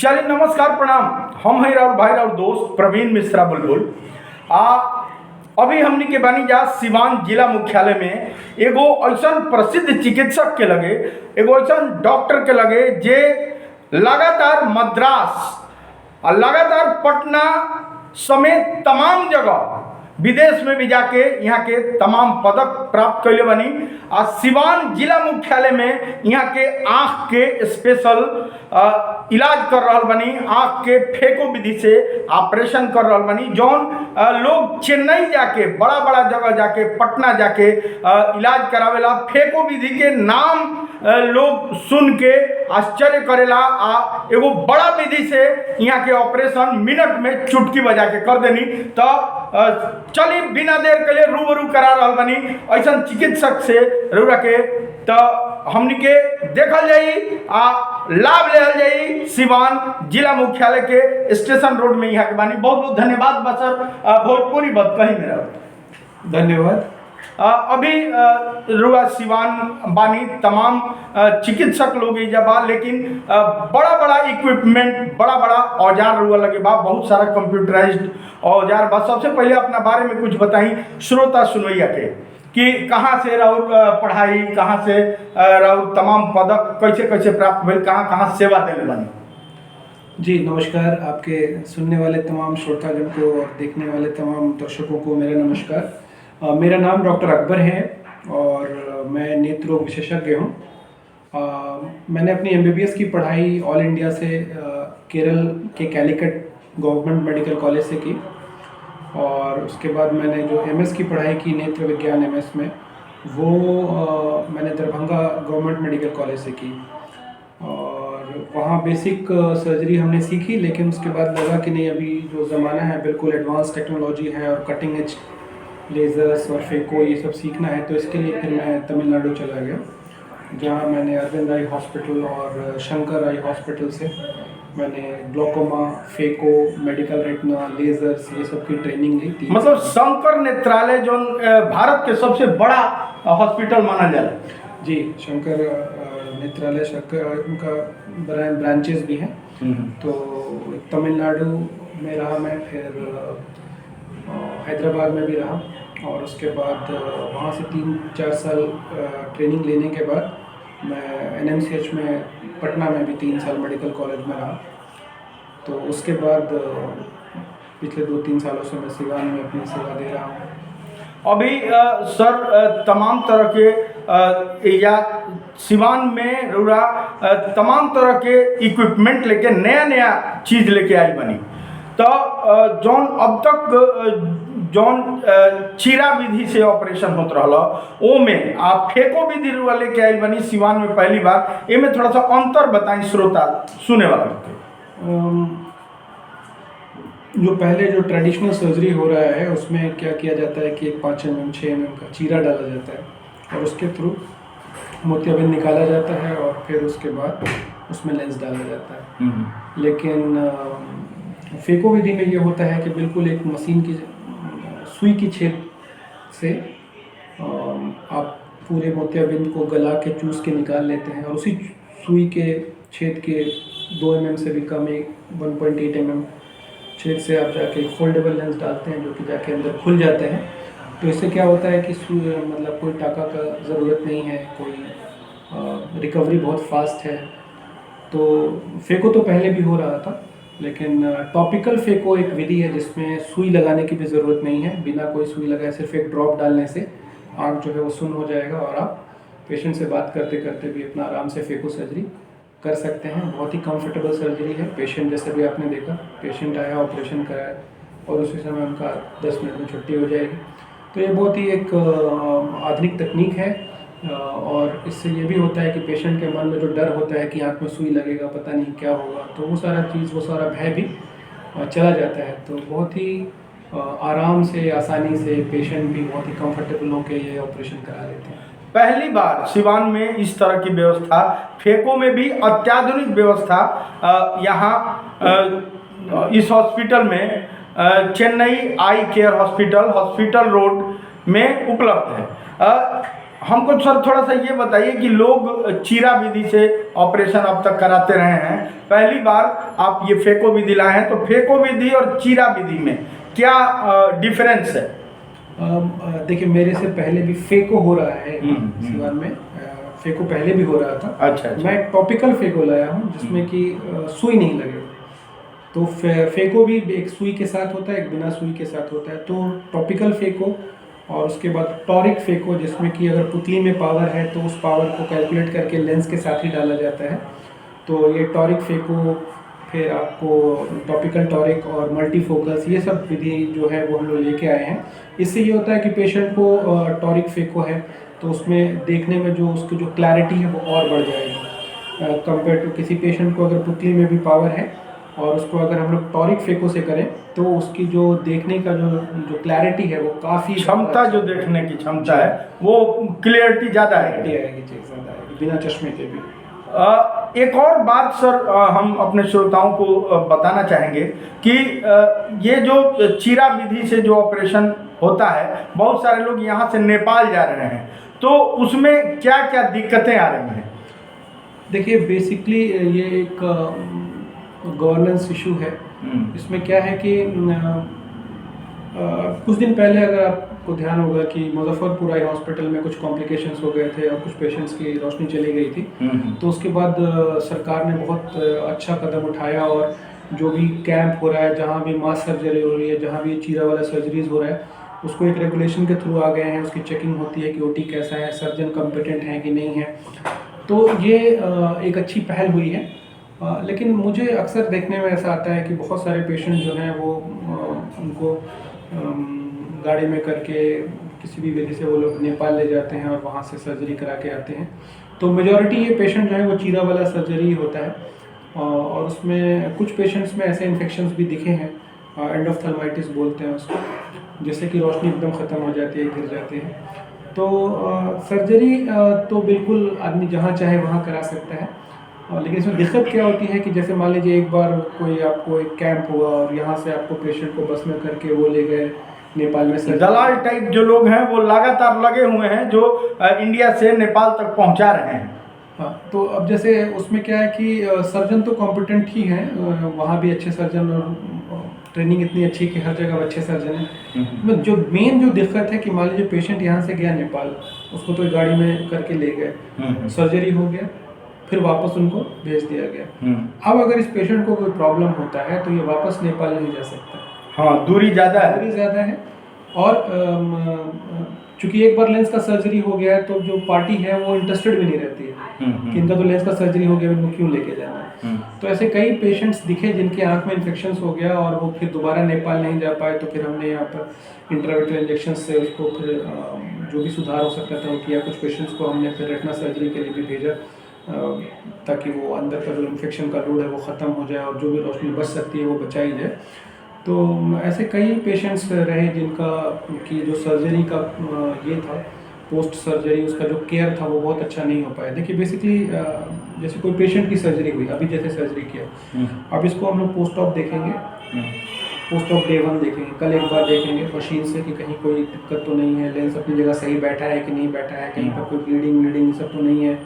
चलिए नमस्कार प्रणाम। हम हैं राउर भाई राउर दोस्त प्रवीण मिश्रा बुलबुल। अभी हमनी के बानी जा सिवान जिला मुख्यालय में एगो ऐसा प्रसिद्ध चिकित्सक के लगे, एगो ऐसा डॉक्टर के लगे जे लगातार मद्रास और लगातार पटना समेत तमाम जगह विदेश में भी जाके यहाँ के तमाम पदक प्राप्त कैले बनी। आ सिवान जिला मुख्यालय में यहाँ के आँख के स्पेशल इलाज कर रहा बनी, आँख के फेको विधि से ऑपरेशन कर रहा बनी। जौन लोग चेन्नई जाके बड़ा बड़ा जगह जाके पटना जाके इलाज करावेला, फेको विधि के नाम लोग सुन के आश्चर्य करेला। आ एगो बड़ा विधि से यहाँ के ऑपरेशन मिनट में चुटकी बजा के कर देनी। तो चलिए बिना देर के लिए रूबरू करा रहा बनी ऐसा चिकित्सक से रूरा के, तो हमनी के देखल जाई आ लाभ ले जाई सिवान जिला मुख्यालय के स्टेशन रोड में यहाँ के बानी। बहुत बहुत धन्यवाद बसर भोजपुरी बद कहीं मेरा धन्यवाद। अभी रुआ सिवान बानी तमाम चिकित्सक लोग जब लेकिन बड़ा बड़ा इक्विपमेंट, बड़ा बड़ा औजार रुआ लगे बा, बहुत सारा कंप्यूटराइज्ड औजार बा। सबसे पहले अपना बारे में कुछ बताई श्रोता सुनैया के कि कहाँ से राउर पढ़ाई, कहाँ से राउर तमाम पदक कैसे कैसे प्राप्त भेल, कहाँ कहाँ सेवा देने बनी। जी नमस्कार। आपके सुनने वाले तमाम श्रोतागण को और देखने वाले तमाम दर्शकों को मेरा नमस्कार। मेरा नाम डॉक्टर अकबर है और मैं नेत्र रोग विशेषज्ञ हूँ। मैंने अपनी MBBS की पढ़ाई ऑल इंडिया से केरल के कैलीकट गवर्नमेंट मेडिकल कॉलेज से की और उसके बाद मैंने जो MS की पढ़ाई की नेत्र विज्ञान MS में, वो मैंने दरभंगा गवर्नमेंट मेडिकल कॉलेज से की और वहाँ बेसिक सर्जरी हमने सीखी। लेकिन उसके बाद लगा कि नहीं, अभी जो ज़माना है बिल्कुल एडवांस टेक्नोलॉजी है और कटिंग एज लेज़र्स और फेको ये सब सीखना है, तो इसके लिए फिर मैं तमिलनाडु चला गया, जहाँ मैंने अरविंद आई हॉस्पिटल और शंकर आई हॉस्पिटल से मैंने glaucoma, phaco, medical retina, lasers ये सब की ट्रेनिंग ली थी। मतलब शंकर नेत्रालय जो भारत के सबसे बड़ा हॉस्पिटल माना जाए। जी, शंकर नेत्रालय, शंकर उनका ब्रांचेस भी हैं। तो तमिलनाडु में रहा मैं, फिर हैदराबाद में भी रहा और उसके बाद वहाँ से 3-4 साल ट्रेनिंग लेने के बाद मैं NMCH में पटना में भी 3 साल मेडिकल कॉलेज में रहा। तो उसके बाद पिछले 2-3 सालों से मैं सिवान में अपनी सेवा दे रहा हूँ। अभी सर तमाम तरह के या सिवान में रूरा तमाम तरह के इक्विपमेंट लेके नया नया चीज़ लेके आई बनी। तो जौन अब तक जौन चीरा विधि से ऑपरेशन होत रहा ओ में आप फेको विधि रुआ लेके आई बनी सिवान में पहली बार, ये में थोड़ा सा अंतर बताएं श्रोता सुने वाला के। जो पहले जो ट्रेडिशनल सर्जरी हो रहा है उसमें क्या किया जाता है कि एक 5 mm 6 mm का चीरा डाला जाता है और उसके थ्रू मोतियाबिंद निकाला जाता है और फिर उसके बाद उसमें लेंस डाला जाता है। लेकिन फेको विधि में ये होता है कि बिल्कुल एक मशीन की सुई की छेद से आप पूरे मोतियाबिंद को गला के चूस के निकाल लेते हैं और उसी सुई के छेद के 2 mm से भी कम, 1.8 mm छेद से आप जाके फोल्डेबल लेंस डालते हैं जो कि जाके अंदर खुल जाते हैं। तो इससे क्या होता है कि मतलब कोई टाका का ज़रूरत नहीं है, कोई रिकवरी बहुत फास्ट है। तो फेको तो पहले भी हो रहा था, लेकिन टॉपिकल फेको एक विधि है जिसमें सुई लगाने की भी ज़रूरत नहीं है। बिना कोई सुई लगाए सिर्फ एक ड्रॉप डालने से आँख जो है वो सुन्न हो जाएगा और आप पेशेंट से बात करते करते भी अपना आराम से फेको सर्जरी कर सकते हैं। बहुत ही कंफर्टेबल सर्जरी है। पेशेंट जैसे भी आपने देखा, पेशेंट आया, ऑपरेशन कराया और उसी समय उनका 10 मिनट में छुट्टी हो जाएगी। तो ये बहुत ही एक आधुनिक तकनीक है और इससे ये भी होता है कि पेशेंट के मन में जो डर होता है कि आँख में सुई लगेगा, पता नहीं क्या होगा, तो वो सारा भय भी चला जाता है। तो बहुत ही आराम से, आसानी से पेशेंट भी बहुत ही कंफर्टेबल होकर ये ऑपरेशन करा लेते हैं। पहली बार सिवान में इस तरह की व्यवस्था, फेको में भी अत्याधुनिक व्यवस्था यहाँ इस हॉस्पिटल में चेन्नई आई केयर हॉस्पिटल रोड में उपलब्ध है। हमको सर थोड़ा सा ये बताइए कि लोग चीरा विधि से ऑपरेशन अब तक कराते रहे हैं, पहली बार आप ये फेको विधि लाए हैं, तो फेको विधि और चीरा विधि में क्या डिफरेंस है? देखिए, मेरे से पहले भी फेको हो रहा है सिवान में। फेको पहले भी हो रहा था। अच्छा। मैं एक टॉपिकल फेको लाया हूँ जिसमें कि सुई नहीं लगे। तो फेको भी एक सुई के साथ होता है, एक बिना सुई के साथ होता है। तो टॉपिकल फेको और उसके बाद टॉरिक फेको, जिसमें कि अगर पुतली में पावर है तो उस पावर को कैलकुलेट करके लेंस के साथ ही डाला जाता है। तो ये टॉरिक फेको, फिर आपको टॉपिकल टॉरिक और मल्टीफोकस, ये सब विधि जो है वो हम लोग लेके आए हैं। इससे ये होता है कि पेशेंट को टॉरिक फेको है तो उसमें देखने में जो उसकी जो क्लैरिटी है वो और बढ़ जाएगी कंपेयर टू किसी पेशेंट को अगर पुतली में भी पावर है और उसको अगर हम लोग टॉरिक फेको से करें तो उसकी जो देखने का जो क्लैरिटी है वो काफ़ी क्षमता, जो देखने की क्षमता है वो क्लियरिटी ज़्यादा आएगी, ज़्यादा आएगी बिना चश्मे के भी। एक और बात सर हम अपने श्रोताओं को बताना चाहेंगे कि ये जो चीरा विधि से जो ऑपरेशन होता है, बहुत सारे लोग यहाँ से नेपाल जा रहे हैं, तो उसमें क्या क्या दिक्कतें आ रही हैं? देखिए, बेसिकली ये एक गवर्नेंस इशू है। इसमें क्या है कि कुछ दिन पहले अगर आपको ध्यान होगा कि मुजफ्फरपुर आई हॉस्पिटल में कुछ कॉम्प्लिकेशंस हो गए थे और कुछ पेशेंट्स की रोशनी चली गई थी। तो उसके बाद सरकार ने बहुत अच्छा कदम उठाया और जो भी कैंप हो रहा है, जहाँ भी मास सर्जरी हो रही है, जहाँ भी चीरा वाला सर्जरीज हो रहा है, उसको एक रेगुलेशन के थ्रू आ गए हैं। उसकी चेकिंग होती है कि ओटी कैसा है, सर्जन कॉम्पिटेंट है कि नहीं है। तो ये एक अच्छी पहल हुई है। लेकिन मुझे अक्सर देखने में ऐसा आता है कि बहुत सारे पेशेंट जो हैं वो उनको गाड़ी में करके किसी भी विधि से वो लोग नेपाल ले जाते हैं और वहाँ से सर्जरी करा के आते हैं। तो मेजॉरिटी ये पेशेंट जो है वो चीरा वाला सर्जरी होता है और उसमें कुछ पेशेंट्स में ऐसे इन्फेक्शंस भी दिखे हैं, एंडोफ्थल्माइटिस बोलते हैं उसको, जिससे कि रोशनी एकदम ख़त्म हो जाती है, गिर जाते हैं। तो सर्जरी तो बिल्कुल आदमी जहाँ चाहे वहाँ करा सकता है। लेकिन इसमें दिक्कत क्या होती है कि जैसे मान लीजिए एक बार कोई आपको एक कैंप हुआ और यहाँ से आपको पेशेंट को बस में करके वो ले गए नेपाल में। दलाल टाइप जो लोग हैं वो लगातार लगे हुए हैं जो इंडिया से नेपाल तक पहुँचा रहे हैं। हाँ, तो अब जैसे उसमें क्या है कि सर्जन तो कॉम्पिटेंट ही हैं, वहाँ भी अच्छे सर्जन और ट्रेनिंग इतनी अच्छी कि हर जगह अच्छे सर्जन हैं। जो मेन जो दिक्कत है कि मान लीजिए पेशेंट यहाँ से गया नेपाल, उसको तो गाड़ी में करके ले गए, सर्जरी हो गया, फिर वापस उनको भेज दिया गया। अब अगर इस पेशेंट को कोई प्रॉब्लम होता है तो ये वापस नेपाल नहीं जा सकता। हाँ, दूरी ज़्यादा है और चूंकि एक बार लेंस का सर्जरी हो गया है तो जो पार्टी है वो इंटरेस्टेड भी नहीं रहती है कि इनका तो लेंस का सर्जरी हो गया, इनको क्यों लेके जाना है। तो ऐसे कई पेशेंट्स दिखे जिनके आंख में इन्फेक्शन हो गया और वो फिर दोबारा नेपाल नहीं जा पाए। तो फिर हमने यहाँ पर इंट्राविट्रल इंजेक्शन से उसको फिर जो भी सुधार हो सकता था वो किया। कुछ पेशेंट्स को हमने फिर रेटिना सर्जरी के लिए भी भेजा ताकि वो अंदर का जो इन्फेक्शन का लोड है वो ख़त्म हो जाए और जो भी रोशनी बच सकती है वो बचाई जाए। तो ऐसे कई पेशेंट्स रहे जिनका कि जो सर्जरी का ये था, पोस्ट सर्जरी उसका जो केयर था वो बहुत अच्छा नहीं हो पाया। देखिए, बेसिकली जैसे कोई पेशेंट की सर्जरी हुई, अभी जैसे सर्जरी किया, अब इसको हम लोग पोस्ट ऑप देखेंगे, पोस्ट ऑफ डे 1 देखेंगे, कल एक बार देखेंगे मशीन से कि कहीं कोई दिक्कत तो नहीं है, लेंस अपनी जगह सही बैठा है कि नहीं बैठा है, कहीं पर कोई ब्लीडिंग सब तो नहीं है।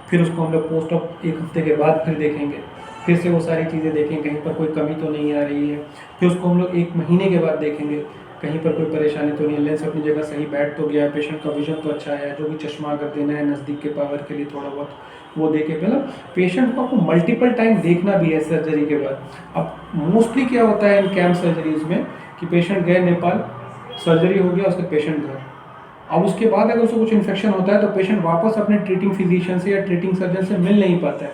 फिर उसको हम लोग पोस्ट ऑफ 1 हफ्ते के बाद फिर देखेंगे, फिर से वो सारी चीज़ें देखेंगे कहीं पर कोई कमी तो नहीं आ रही है। फिर उसको हम लोग 1 महीने के बाद देखेंगे कहीं पर कोई परेशानी तो नहीं है, लेंस अपनी जगह सही बैठ तो गया, पेशेंट का विजन तो अच्छा है, जो भी चश्मा अगर देना है नज़दीक के पावर के लिए थोड़ा बहुत वो देखे। मतलब पेशेंट को आपको मल्टीपल टाइम देखना भी है सर्जरी के बाद। अब मोस्टली क्या होता है इन कैंप सर्जरीज में कि पेशेंट गए नेपाल, सर्जरी हो गया, उसके पेशेंट घर, अब उसके बाद अगर उसको कुछ इन्फेक्शन होता है तो पेशेंट वापस अपने ट्रीटिंग फिजिशियन से या ट्रीटिंग सर्जन से मिल नहीं पाता है,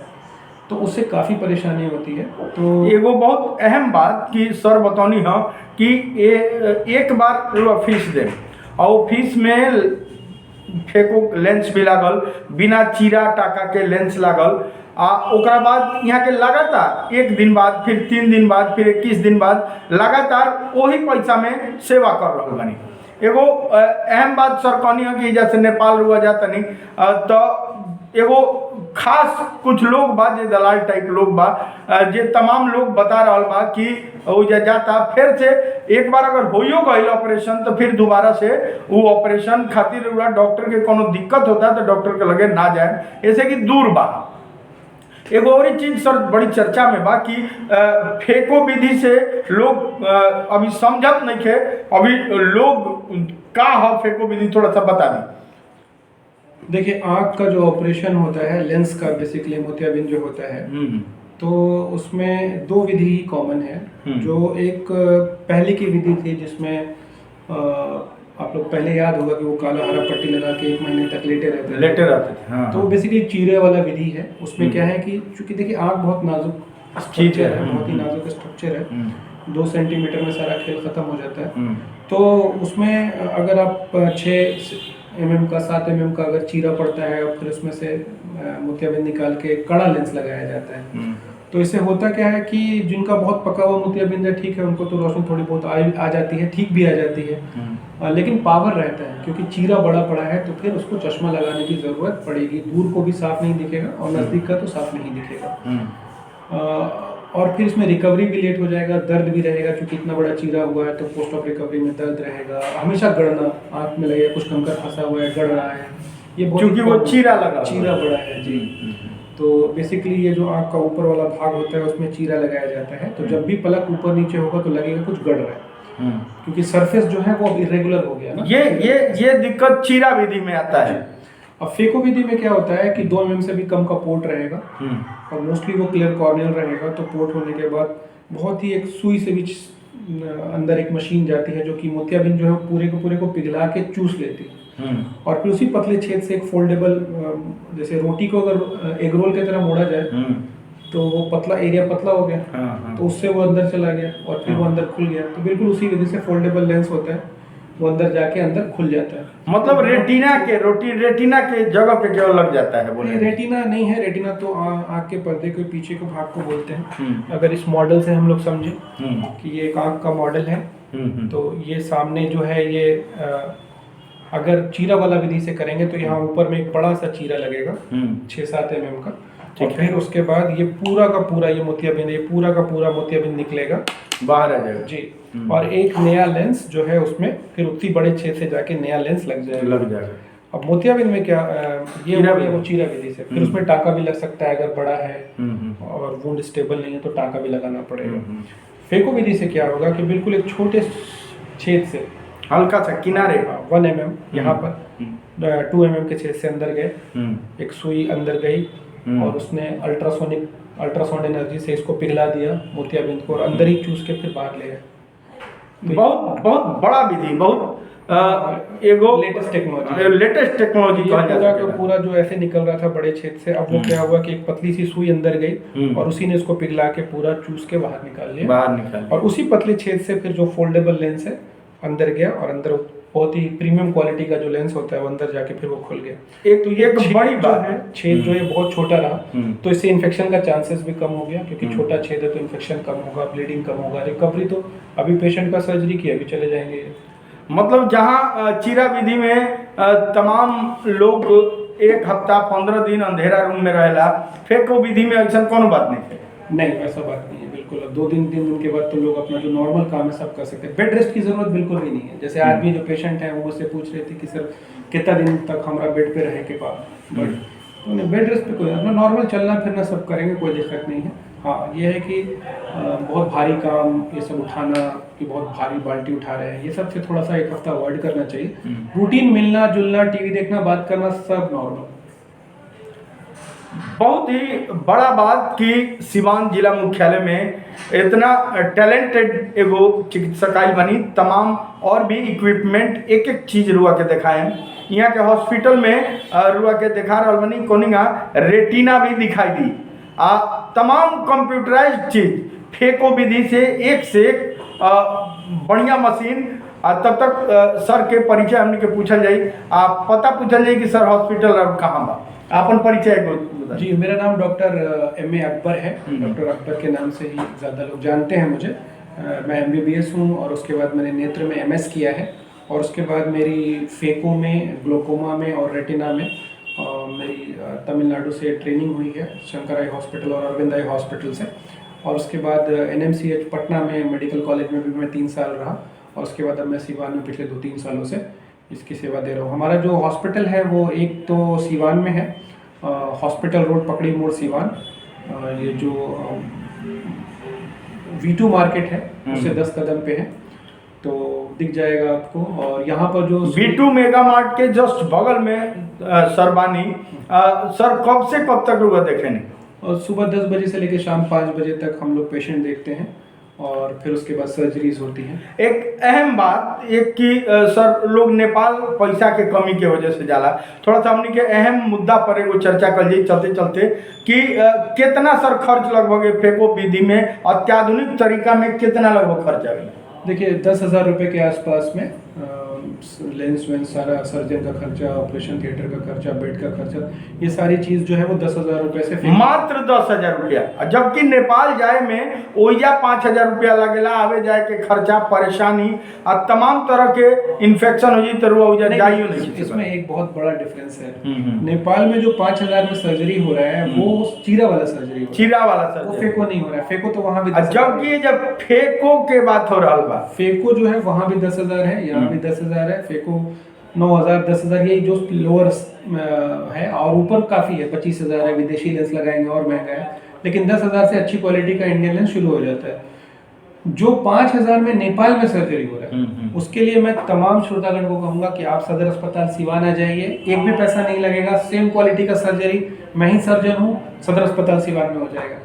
तो उससे काफ़ी परेशानी होती है। तो एगो बहुत अहम बात कि सर बतौनी है कि एक बार फीस दें और फीस में फेको लेंस भी लागल, बिना चीरा टाका के लेंस लागल, आ ओकरा बाद यहाँ के लगातार 1 दिन बाद, फिर 3 दिन बाद, फिर 21 दिन बाद लगातार वही पैसा में सेवा कर रहा बनी। एगो अहम बात सर कहनी है कि जैसे नेपाल रुआ जाता नहीं तो एगो खास कुछ लोग बा जे दलाल टाइप लोग बा जे तमाम लोग बता रहा बा कि वो जाता फिर से एक बार अगर होइयो गई ऑपरेशन तो फिर दोबारा से वो ऑपरेशन खातिर डॉक्टर के कोनो दिक्कत होता है तो डॉक्टर के लगे ना जाए, ऐसे कि दूर बा। एगो और ही चीज सर बड़ी चर्चा में बा कि फेको विधि से लोग अभी समझत नहीं थे, अभी लोग का हो फेको विधि थोड़ा सा बता दी। देखिए, आँख का जो ऑपरेशन होता है लेंस का, बेसिकली मोतियाबिंद जो होता है, तो उसमें दो विधि ही कॉमन है। जो एक पहले की विधि थी जिसमें आप लोग पहले याद होगा कि वो काला हरा पट्टी लगा के 1 महीने तक लेटे रहते थे। हाँ, तो बेसिकली चीरे वाला विधि है। उसमें क्या है कि चूंकि देखिए आँख बहुत नाजुक स्ट्रक्चर है, बहुत ही नाजुक स्ट्रक्चर है, 2 सेंटीमीटर में सारा खेल खत्म हो जाता है। तो उसमें अगर आप 6 mm का 7 mm का अगर चीरा पड़ता है और फिर उसमें से मोतियाबिंद निकाल के कड़ा लेंस लगाया जाता है। तो इससे होता क्या है कि जिनका बहुत पका हुआ मोतियाबिंद है, ठीक है, उनको तो रोशनी थोड़ी बहुत आ जाती है, ठीक भी आ जाती है, लेकिन पावर रहता है क्योंकि चीरा बड़ा पड़ा है तो फिर उसको चश्मा लगाने की ज़रूरत पड़ेगी। दूर को भी साफ नहीं दिखेगा और नज़दीक का तो साफ नहीं दिखेगा। और फिर इसमें रिकवरी भी लेट हो जाएगा, दर्द भी रहेगा क्योंकि इतना बड़ा चीरा हुआ है तो पोस्ट ऑफ रिकवरी में दर्द रहेगा, हमेशा गड़ना, आँख में लगेगा कुछ कंकर फंसा हुआ है, गड़ रहा है, ये क्योंकि वो चीरा बड़ा है जी। तो बेसिकली ये जो आँख का ऊपर वाला भाग होता है उसमें चीरा लगाया जाता है। तो जब भी पलक ऊपर नीचे होगा तो लगेगा कुछ गड़ रहा है, क्योंकि सरफेस जो है वो अब इरेगुलर हो गया ना। ये दिक्कत चीरा विधि में आता है। अब फेको विधि में क्या होता है कि 2 mm से भी कम का पोर्ट रहेगा और मोस्टली वो क्लियर कॉर्नियल रहेगा। तो पोर्ट होने के बाद बहुत ही एक सुई से भी अंदर एक मशीन जाती है जो कि मोतियाबिंद जो है पूरे को पिघला के चूस लेती है। और फिर उसी पतले छेद से एक फोल्डेबल, जैसे रोटी को अगर एग रोल की तरह मोड़ा जाए तो वो पतला एरिया पतला हो गया, तो उससे वो अंदर चला गया और फिर वो अंदर खुल गया। तो बिल्कुल उसी विधि से फोल्डेबल लेंस होता है, वो अंदर जाके अंदर खुल जाता है। मतलब रेटिना के जगह पे केवल लग जाता है बोले? रेटिना नहीं है, रेटिना तो आँख के पर्दे के पीछे के भाग को बोलते हैं। अगर इस मॉडल से हम लोग समझे कि ये एक आँख का मॉडल है, तो ये सामने जो है ये अगर चीरा वाला विधि से करेंगे तो यहाँ ऊपर में एक बड़ा सा चीरा लगेगा 6-7 mm का, और फिर उसके बाद ये पूरा का पूरा ये मोतियाबिंद, ये पूरा का पूरा मोतियाबिंद निकलेगा, बाहर आ जाएगा जी। और एक नया लेंस जो है उसमें फिर उतनी बड़े छेद से जाके नया लेंस लग जाएगा। अब मोतियाबिंद में क्या ये वो चीरा विधि से फिर उसमें टाका भी लग सकता है अगर बड़ा है और वुंड स्टेबल नहीं है तो टाका भी लगाना पड़ेगा। फेको विधि से क्या होगा कि बिल्कुल एक छोटे छेद से हल्का सा किनारे 1 mm यहाँ पर 2 mm के छेद से अंदर गए, एक सुई अंदर गई और उसने अल्ट्रासाउंड एनर्जी से इसको पिघला दिया मोतियाबिंद को और अंदर ही चूस के फिर बाहर ले गए। बहुत बड़ा विधि, बहुत एगो लेटेस्ट टेक्नोलॉजी कहा जाता है। पूरा जो ऐसे निकल रहा था बड़े छेद से, अब वो क्या हुआ कि एक पतली सी सुई अंदर गई और उसी ने इसको पिघला के पूरा चूस के बाहर निकाल लिया और उसी पतले छेद से फिर जो फोल्डेबल लेंस है अंदर गया और अंदर बहुत ही प्रीमियम क्वालिटी का जो लेंस होता है वो अंदर जाके फिर वो खुल गया। एक तो ये बड़ी बात है, छेद जो है बहुत छोटा रहा तो इससे इन्फेक्शन का चांसेस भी कम हो गया, क्योंकि छोटा छेद है तो इन्फेक्शन कम होगा, ब्लीडिंग कम होगा, रिकवरी तो अभी पेशेंट का सर्जरी की अभी चले जाएंगे। मतलब जहाँ चीरा विधि में तमाम लोग 1 हफ्ता 15 दिन अंधेरा रूम में रहेला, फेको विधि में ऐसा कोनो बात नहीं है? नहीं, ऐसा बात नहीं है बिल्कुल। अब 2 दिन 3 दिन के बाद तो लोग अपना जो नॉर्मल काम है सब कर सकते हैं। बेड रेस्ट की जरूरत बिल्कुल भी नहीं है। जैसे आज भी जो पेशेंट है वो मुझसे पूछ रहे थे कि सर कितना दिन तक हमारा बेड पे रहे के बाद, बट बेड रेस्ट पे कोई अपना नॉर्मल चलना फिरना सब करेंगे, कोई दिक्कत नहीं है। हाँ, ये है कि बहुत भारी काम ये सब उठाना कि बहुत भारी बाल्टी उठा रहे हैं, ये सब से थोड़ा सा 1 हफ्ता अवॉइड करना चाहिए। रूटीन मिलना जुलना, टीवी देखना, बात करना, सब नॉर्मल। बहुत ही बड़ा बात कि सिवान जिला मुख्यालय में इतना टैलेंटेड एगो चिकित्सक आई बनी, तमाम और भी इक्विपमेंट एक एक चीज रुआ के दिखाए। यहाँ के हॉस्पिटल में रुआ के दिखा रहा बनी कोनिंगा रेटिना भी दिखाई दी, तमाम कंप्यूटराइज्ड चीज फेको विधि से एक बढ़िया मशीन। तब तक सर के परिचय हमने के पूछल जाई, पता पूछल जाई कि सर हॉस्पिटल कहाँ बा, आपन परिचय। जी, मेरा नाम डॉक्टर M.A. अकबर है। डॉक्टर अकबर के नाम से ही ज़्यादा लोग जानते हैं मुझे। मैं MBBS हूँ और उसके बाद मैंने नेत्र में MS किया है और उसके बाद मेरी फेको में, ग्लोकोमा में और रेटिना में मेरी तमिलनाडु से ट्रेनिंग हुई है, शंकर आई हॉस्पिटल और अरविंद आई हॉस्पिटल से। और उसके बाद NMCH पटना में मेडिकल कॉलेज में भी मैं 3 साल रहा, और उसके बाद अब मैं सीवान में पिछले 2-3 सालों से इसकी सेवा दे रहा हूँ। हमारा जो हॉस्पिटल है वो एक तो सीवान में है, हॉस्पिटल रोड पकड़ी मोड़ सीवान, ये जो V2 मार्केट है उससे 10 कदम पे है, तो दिख जाएगा आपको। और यहाँ पर जो V2 मेगा मार्ट के जस्ट बगल में सरबानी सर कब से कब तक रुका देखेंगे? और सुबह 10 बजे से लेकर शाम 5 बजे तक हम लोग पेशेंट देखते हैं, और फिर उसके बाद सर्जरीज होती हैं। एक अहम बात एक कि सर लोग नेपाल पैसा के कमी के वजह से जाला, थोड़ा सा हमने के अहम मुद्दा पर एगो चर्चा कर ली चलते चलते कि कितना सर खर्च लगभग फेको विधि में अत्याधुनिक तरीका में कितना लगभग खर्च आएगा? देखिए 10,000 रुपये के आसपास में लेंस वेंस सारा, सर्जन का खर्चा, ऑपरेशन थिएटर का खर्चा, बेड का खर्चा, ये सारी चीज़ जो है वो 10,000 रुपये से मात्र 10,000 रुपया, जबकि नेपाल जाए में ओइजा 5,000 रुपया लगेला, आवे जाए के खर्चा, परेशानी और तमाम तरह के इन्फेक्शन हो जी तो ओइजा जाइयो नहीं। इसमें एक बहुत बड़ा डिफरेंस है। नेपाल में जो 5,000 में सर्जरी हो रहा है वो चीरा वाला सर्जरी हो रहा है, चीरा वाला वो सर्जरी, फेको नहीं हो रहा है। फेको तो वहाँ भी जबकि जब फेको के बात हो रहा बा, फेको जो है वहाँ भी 10,000 है, यहाँ भी 10,000 है। फेको 9,000 10,000 यही जो लोअर है, और ऊपर काफ़ी है 25,000 है। विदेशी लेंस लगाएंगे और महंगा है, लेकिन 10,000 से अच्छी क्वालिटी का इंडियन लेंस शुरू हो जाता है। जो 5,000 में नेपाल में सर्जरी हो रहा है उसके लिए मैं तमाम श्रोतागण को कहूँगा कि आप सदर अस्पताल सिवान आ जाइए, एक भी पैसा नहीं लगेगा, सेम क्वालिटी का सर्जरी, मैं ही सर्जन हूँ, सदर अस्पताल सिवान में हो जाएगा।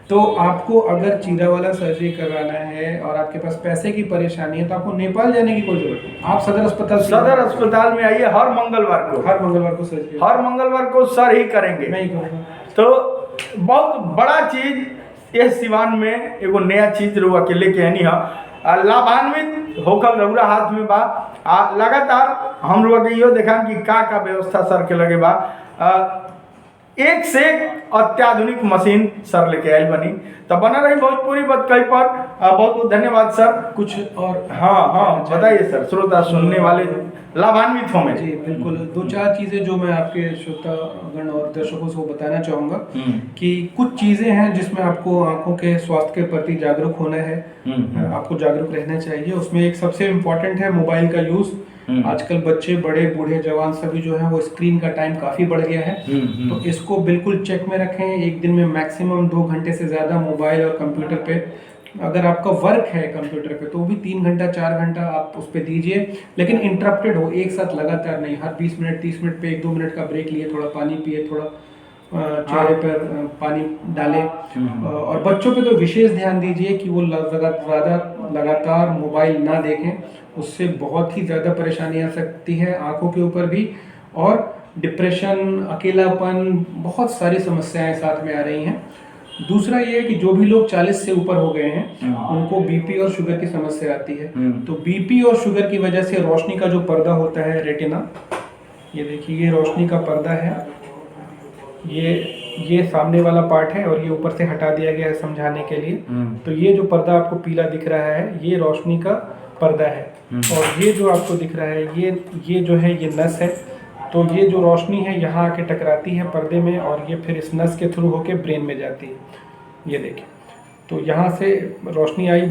तो आपको अगर चीरा वाला सर्जरी करवाना है और आपके पास पैसे की परेशानी है तो आपको नेपाल जाने की कोई जरूरत नहीं, आप सदर अस्पताल में आइए। हर मंगलवार को सर्जरी हर मंगलवार को सर ही करेंगे। मैं ही करूँगा। तो बहुत बड़ा चीज ये सिवान में एगो नया चीज रुआ के लेके आनी है, लाभान्वित होकर रउरा हाथ में बा। लगातार हम लोग यो देखा कि का व्यवस्था सर के लगे बा, एक से एक अत्याधुनिक मशीन सर लेके आयल बनी। तो बना रही भोजपुरी बतकई पर बहुत बहुत धन्यवाद सर। कुछ और हाँ बताइए सर, श्रोता सुनने वाले लाभान्वित होंगे। जी बिल्कुल, 2-4 चीज़ें जो मैं आपके श्रोतागण और दर्शकों को बताना चाहूँगा कि कुछ चीज़ें हैं जिसमें आपको आंखों के स्वास्थ्य के प्रति जागरूक होना है, आपको जागरूक रहना चाहिए। उसमें एक सबसे इम्पोर्टेंट है मोबाइल का यूज़। आजकल बच्चे, बड़े, बूढ़े, जवान सभी जो है वो स्क्रीन का टाइम काफ़ी बढ़ गया है, तो इसको बिल्कुल चेक में रखें। एक दिन में मैक्सिमम 2 घंटे से ज़्यादा मोबाइल और कंप्यूटर पे, अगर आपका वर्क है कंप्यूटर पे तो भी 3 घंटा 4 घंटा आप उस पर दीजिए, लेकिन इंटरप्टेड हो, एक साथ लगातार नहीं। हर 20 मिनट 30 मिनट पे 1-2 मिनट का ब्रेक लिए, थोड़ा पानी पिए, थोड़ा चेहरे पर पानी डालें। और बच्चों पे तो विशेष ध्यान दीजिए कि वो लगातार मोबाइल ना देखें, उससे बहुत ही ज़्यादा परेशानी आ सकती है आंखों के ऊपर भी, और डिप्रेशन, अकेलापन, बहुत सारी समस्याएं साथ में आ रही हैं। दूसरा ये है कि जो भी लोग 40 से ऊपर हो गए हैं उनको बीपी और शुगर की समस्या आती है। तो बीपी और शुगर की वजह से रोशनी का जो पर्दा होता है रेटिना, ये देखिए ये रोशनी का पर्दा है, ये सामने वाला पार्ट है और ये ऊपर से हटा दिया गया है समझाने के लिए। तो ये जो पर्दा आपको पीला दिख रहा है ये रोशनी का पर्दा है, और ये जो आपको दिख रहा है ये जो है ये नस है। तो ये जो रोशनी है यहाँ आके टकराती है पर्दे में, और ये फिर इस नस के थ्रू होके ब्रेन में जाती है। ये देखिए, तो यहाँ से रोशनी आई,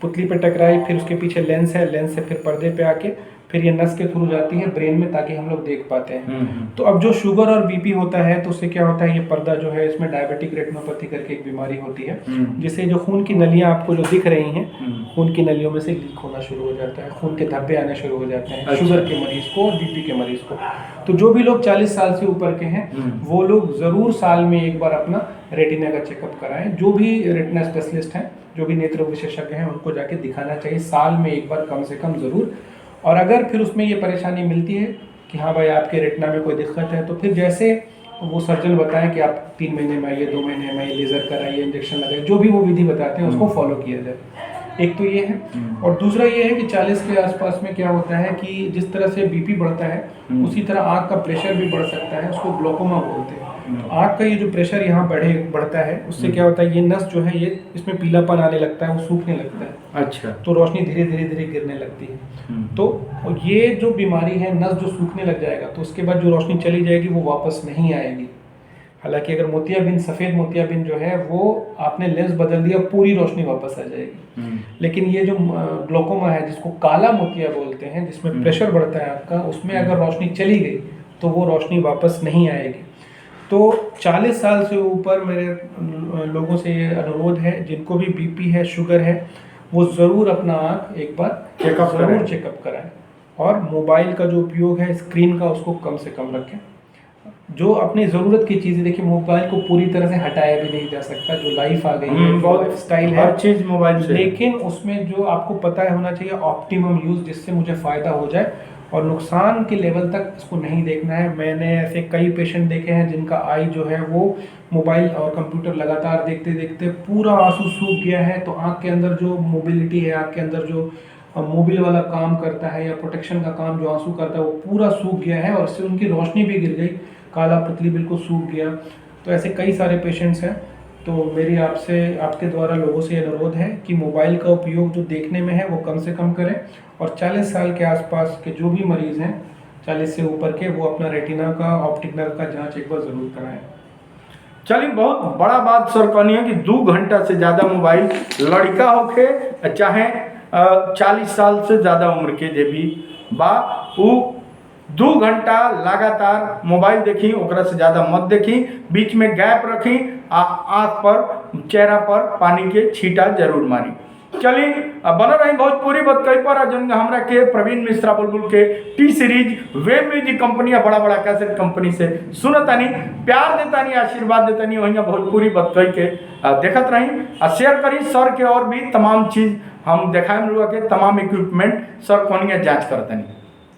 पुतली पे टकराई, फिर उसके पीछे लेंस है, लेंस से फिर पर्दे पे आके फिर ये नस के थ्रू जाती है ब्रेन में, ताकि हम लोग देख पाते हैं। तो अब जो शुगर और बीपी होता है तो उससे क्या होता है, ये पर्दा जो है इसमें डायबिटिक रेटिनोपैथी करके एक बीमारी होती है, जिससे जो खून की नलियाँ आपको जो दिख रही हैं, खून की नलियों में से लीक होना शुरू हो जाता है, खून के धब्बे आने शुरू हो जाते हैं शुगर के मरीज को और बीपी के मरीज को। तो जो भी लोग 40 साल से ऊपर के हैं वो लोग ज़रूर साल में एक बार अपना रेटिना का चेकअप कराएं। जो भी रेटिना स्पेशलिस्ट हैं, जो भी नेत्र विशेषज्ञ हैं, उनको जाके दिखाना चाहिए साल में एक बार कम से कम ज़रूर। और अगर फिर उसमें ये परेशानी मिलती है कि हाँ भाई आपके रेटिना में कोई दिक्कत है, तो फिर जैसे वो सर्जन बताएं कि आप 3 महीने में आइए, 2 महीने में आइए, लेज़र कराइए, इंजेक्शन लगाइए, जो भी वो विधि बताते हैं उसको फॉलो किया जाए। एक तो ये है, और दूसरा ये है कि 40 के आसपास में क्या होता है कि जिस तरह से बीपी बढ़ता है उसी तरह आँख का प्रेशर भी बढ़ सकता है, उसको ग्लोकोमा बोलते हैं। तो आँख का ये जो प्रेशर यहाँ बढ़ता है उससे क्या होता है, ये नस जो है ये इसमें पीलापन आने लगता है, वो सूखने लगता है। अच्छा। तो रोशनी धीरे धीरे गिरने लगती है। तो ये जो बीमारी है, नस जो सूखने लग जाएगा तो उसके बाद जो रोशनी चली जाएगी वो वापस नहीं आएगी। हालांकि अगर मोतियाबिंद, सफ़ेद मोतियाबिंद जो है वो आपने लेंस बदल दिया, पूरी रोशनी वापस आ जाएगी। लेकिन ये जो ग्लोकोमा है, जिसको काला मोतिया बोलते हैं, जिसमें प्रेशर बढ़ता है आपका, उसमें अगर रोशनी चली गई तो वो रोशनी वापस नहीं आएगी। तो 40 साल से ऊपर मेरे लोगों से ये अनुरोध है, जिनको भी बीपी है, शुगर है, वो ज़रूर अपना आँख एक बार चेकअप कराएं। और मोबाइल का जो उपयोग है स्क्रीन का, उसको कम से कम रखें। जो अपनी ज़रूरत की चीज़ें, देखिए मोबाइल को पूरी तरह से हटाया भी नहीं जा सकता, जो लाइफ आ गई है, बहुत स्टाइल है, हर चीज़ मोबाइल से, लेकिन उसमें जो आपको पता है होना चाहिए ऑप्टिमम यूज़, जिससे मुझे फ़ायदा हो जाए और नुकसान के लेवल तक इसको नहीं देखना है। मैंने ऐसे कई पेशेंट देखे हैं जिनका आई जो है वो मोबाइल और कंप्यूटर लगातार देखते देखते पूरा आंसू सूख गया है। तो आँख के अंदर जो मोबिलिटी है, आँख के अंदर जो मोबिल वाला काम करता है या प्रोटेक्शन का काम जो आंसू करता है, वो पूरा सूख गया है और इससे उनकी रोशनी भी गिर गई, काला पुतली बिल्कुल सूख गया। तो ऐसे कई सारे पेशेंट्स हैं। तो मेरी आपसे, आपके द्वारा लोगों से अनुरोध है कि मोबाइल का उपयोग जो देखने में है वो कम से कम करें। और 40 साल के आसपास के जो भी मरीज़ हैं, 40 से ऊपर के, वो अपना रेटिना का, ऑप्टिक नर्व का जांच एक बार ज़रूर कराएं। चलिए, बहुत बड़ा बात सर कहनी है कि 2 घंटा से ज़्यादा मोबाइल, लड़का होके चाहे 40 साल से ज़्यादा उम्र के जे भी बा, वो 2 घंटा लगातार मोबाइल देखी, ओकरा से ज़्यादा मत देखी, बीच में गैप रखी, आँख पर, चेहरा पर पानी के छींटा जरूर मारी। चलिए, बना रही भोजपुरी बात कई पर जन हमरा के प्रवीण मिश्रा बुलबुल के T series web music company या बड़ा बड़ा कैसेट कंपनी से सुनतानी, प्यार देतानी, आशीर्वाद देतानी, वहीं भोजपुरी बात कई के देखत रही, शेयर करी सर के। और भी तमाम चीज़ हम देखाए रुआ के, तमाम इक्विपमेंट सर कोनिया जाँच करतनी।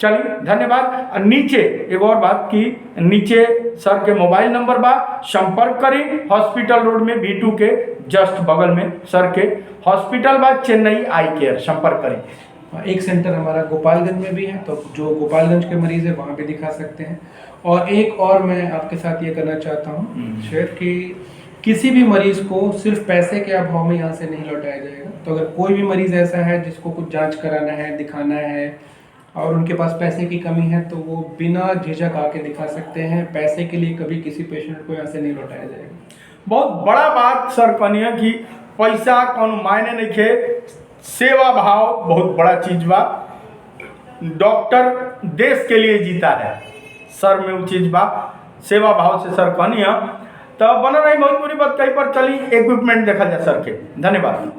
चलिए, धन्यवाद। नीचे एक और बात की, नीचे सर के मोबाइल नंबर बा, संपर्क करी। हॉस्पिटल रोड में B2 के जस्ट बगल में सर के हॉस्पिटल बा, चेन्नई आई केयर, संपर्क करें। एक सेंटर हमारा गोपालगंज में भी है, तो जो गोपालगंज के मरीज़ है वहाँ भी दिखा सकते हैं। और एक और मैं आपके साथ ये करना चाहता हूँ शेयर कि किसी भी मरीज़ को सिर्फ पैसे के अभाव में यहाँ से नहीं लौटाया जाएगा। तो अगर कोई भी मरीज़ ऐसा है जिसको कुछ जांच कराना है, दिखाना है और उनके पास पैसे की कमी है, तो वो बिना झिझक आके दिखा सकते हैं। पैसे के लिए कभी किसी पेशेंट को यहाँ से नहीं लौटाया जाएगा। बहुत बड़ा बात सर कहनी है कि पैसा कौन मायने नहीं खे, सेवा भाव बहुत बड़ा चीज बा। डॉक्टर देश के लिए जीता है, सर में वो चीज बा, सेवा भाव से सर कहनी है। तो बना रही भोजपुरी बात कहीं पर। चली, इक्विपमेंट देखा जाए सर के। धन्यवाद।